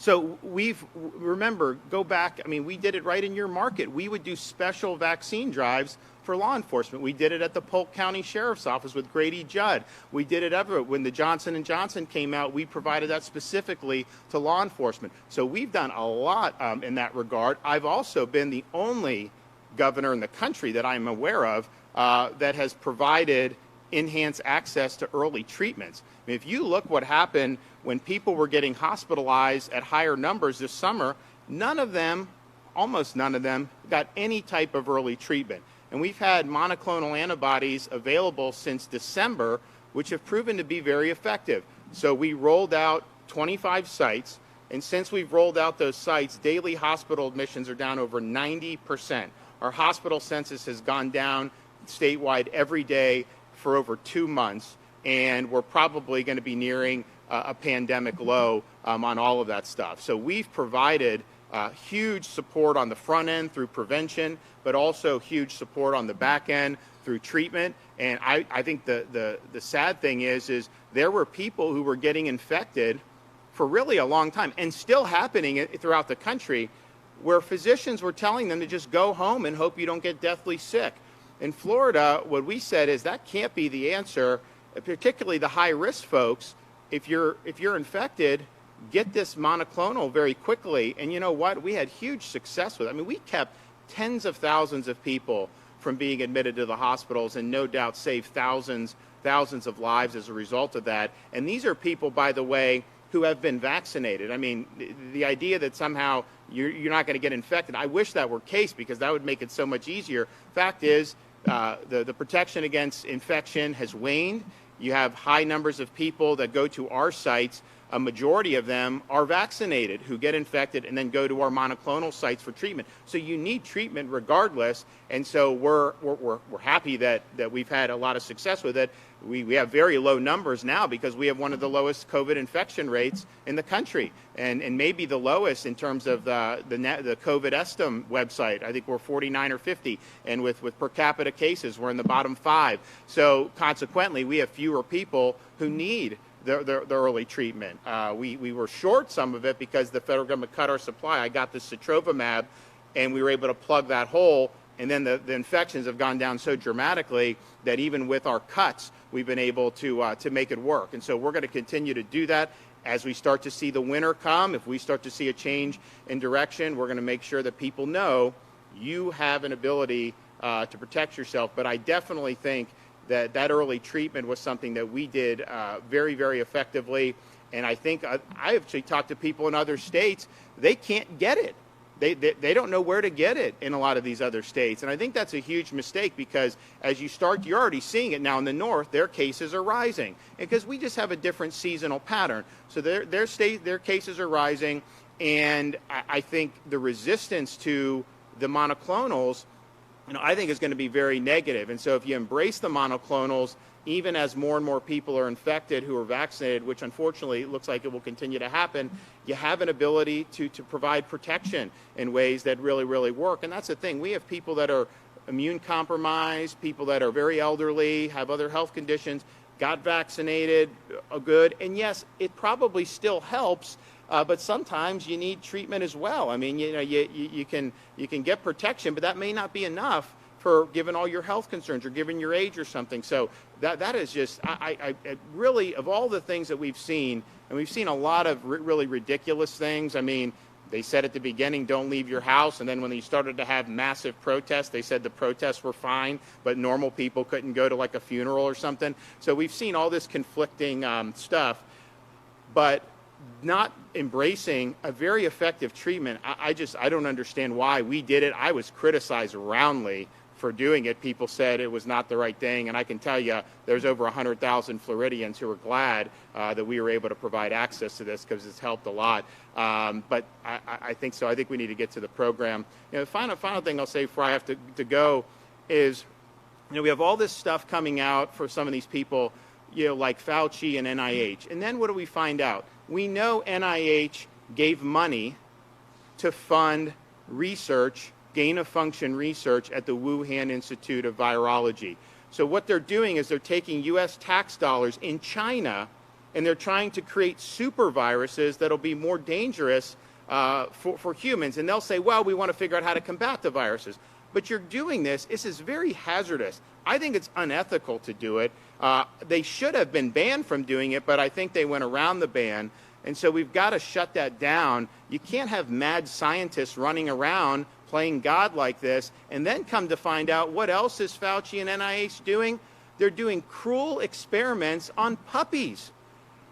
So remember, go back, I mean, we did it right in your market. We would do special vaccine drives for law enforcement. We did it at the Polk County Sheriff's Office with Grady Judd. We did it ever. When the Johnson & Johnson came out, we provided that specifically to law enforcement. So we've done a lot in that regard. I've also been the only governor in the country that I'm aware of that has provided enhanced access to early treatments. I mean, if you look what happened when people were getting hospitalized at higher numbers this summer, none of them, almost none of them, got any type of early treatment. And we've had monoclonal antibodies available since December, which have proven to be very effective. So we rolled out 25 sites, and since we've rolled out those sites, daily hospital admissions are down over 90%. Our hospital census has gone down statewide every day for over 2 months, and we're probably going to be nearing a pandemic low on all of that stuff. So we've provided huge support on the front end through prevention, but also huge support on the back end through treatment. And I think the sad thing is there were people who were getting infected for really a long time, and still happening throughout the country, where physicians were telling them to just go home and hope you don't get deathly sick. In Florida, what we said is that can't be the answer, particularly the high-risk folks. If you're infected, get this monoclonal very quickly. And you know what? We had huge success with it. I mean, we kept tens of thousands of people from being admitted to the hospitals, and no doubt saved thousands of lives as a result of that. And these are people, by the way, who have been vaccinated. I mean, the idea that somehow you're not going to get infected, I wish that were the case, because that would make it so much easier. Fact is, the protection against infection has waned. You have high numbers of people that go to our sites. A majority of them are vaccinated who get infected and then go to our monoclonal sites for treatment. So you need treatment regardless. And so we're happy that we've had a lot of success with it. We have very low numbers now because we have one of the lowest COVID infection rates in the country, and maybe the lowest in terms of the COVID Estim website. I think we're 49 or 50, and with per capita cases, we're in the bottom 5. So consequently, we have fewer people who need the early treatment. We were short some of it because the federal government cut our supply. I got the Sotrovimab, and we were able to plug that hole. And then the infections have gone down so dramatically that even with our cuts, we've been able to make it work. And so we're going to continue to do that. As we start to see the winter come, if we start to see a change in direction, we're going to make sure that people know you have an ability to protect yourself. But I definitely think that early treatment was something that we did very, very effectively. And I think I actually talked to people in other states. They can't get it. They don't know where to get it in a lot of these other states. And I think that's a huge mistake, because as you're already seeing it now in the north, their cases are rising. Because we just have a different seasonal pattern. So their cases are rising. And I think the resistance to the monoclonals, I think is going to be very negative. And so if you embrace the monoclonals, even as more and more people are infected who are vaccinated, which unfortunately looks like it will continue to happen, you have an ability to provide protection in ways that really, really work. And that's the thing. We have people that are immune compromised, people that are very elderly, have other health conditions, got vaccinated, good. And yes, it probably still helps, but sometimes you need treatment as well. I mean, you can get protection, but that may not be enough for given all your health concerns or given your age or something. So that is just, I really, of all the things that we've seen, and we've seen a lot of really ridiculous things. I mean, they said at the beginning, don't leave your house. And then when they started to have massive protests, they said the protests were fine, but normal people couldn't go to like a funeral or something. So we've seen all this conflicting stuff, but not embracing a very effective treatment. I don't understand why we did it. I was criticized roundly for doing it. People said it was not the right thing, and I can tell you there's over 100,000 Floridians who are glad that we were able to provide access to this, because it's helped a lot. But I think so. I think we need to get to the program. The final thing I'll say before I have to go is, we have all this stuff coming out for some of these people, like Fauci and NIH. And then what do we find out? We know NIH gave money to fund research, gain-of-function research at the Wuhan Institute of Virology. So what they're doing is they're taking U.S. tax dollars in China and they're trying to create super viruses that'll be more dangerous for humans. And they'll say, well, we want to figure out how to combat the viruses. But you're doing this. This is very hazardous. I think it's unethical to do it. They should have been banned from doing it, but I think they went around the ban. And so we've got to shut that down. You can't have mad scientists running around playing God like this, and then come to find out what else is Fauci and NIH doing? They're doing cruel experiments on puppies.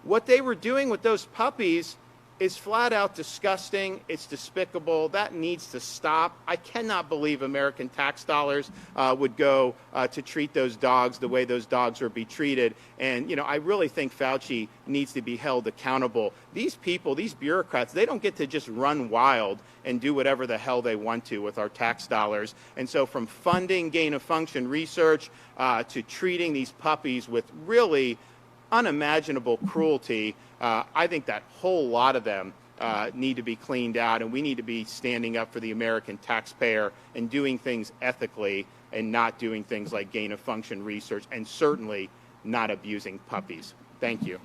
What they were doing with those puppies is flat out disgusting. It's despicable. That needs to stop. I cannot believe American tax dollars would go to treat those dogs the way those dogs would be treated. And, you know, I really think Fauci needs to be held accountable. These people, these bureaucrats, they don't get to just run wild and do whatever the hell they want to with our tax dollars. And so from funding gain-of-function research to treating these puppies with really unimaginable cruelty, I think that whole lot of them need to be cleaned out, and we need to be standing up for the American taxpayer and doing things ethically and not doing things like gain-of-function research, and certainly not abusing puppies. Thank you.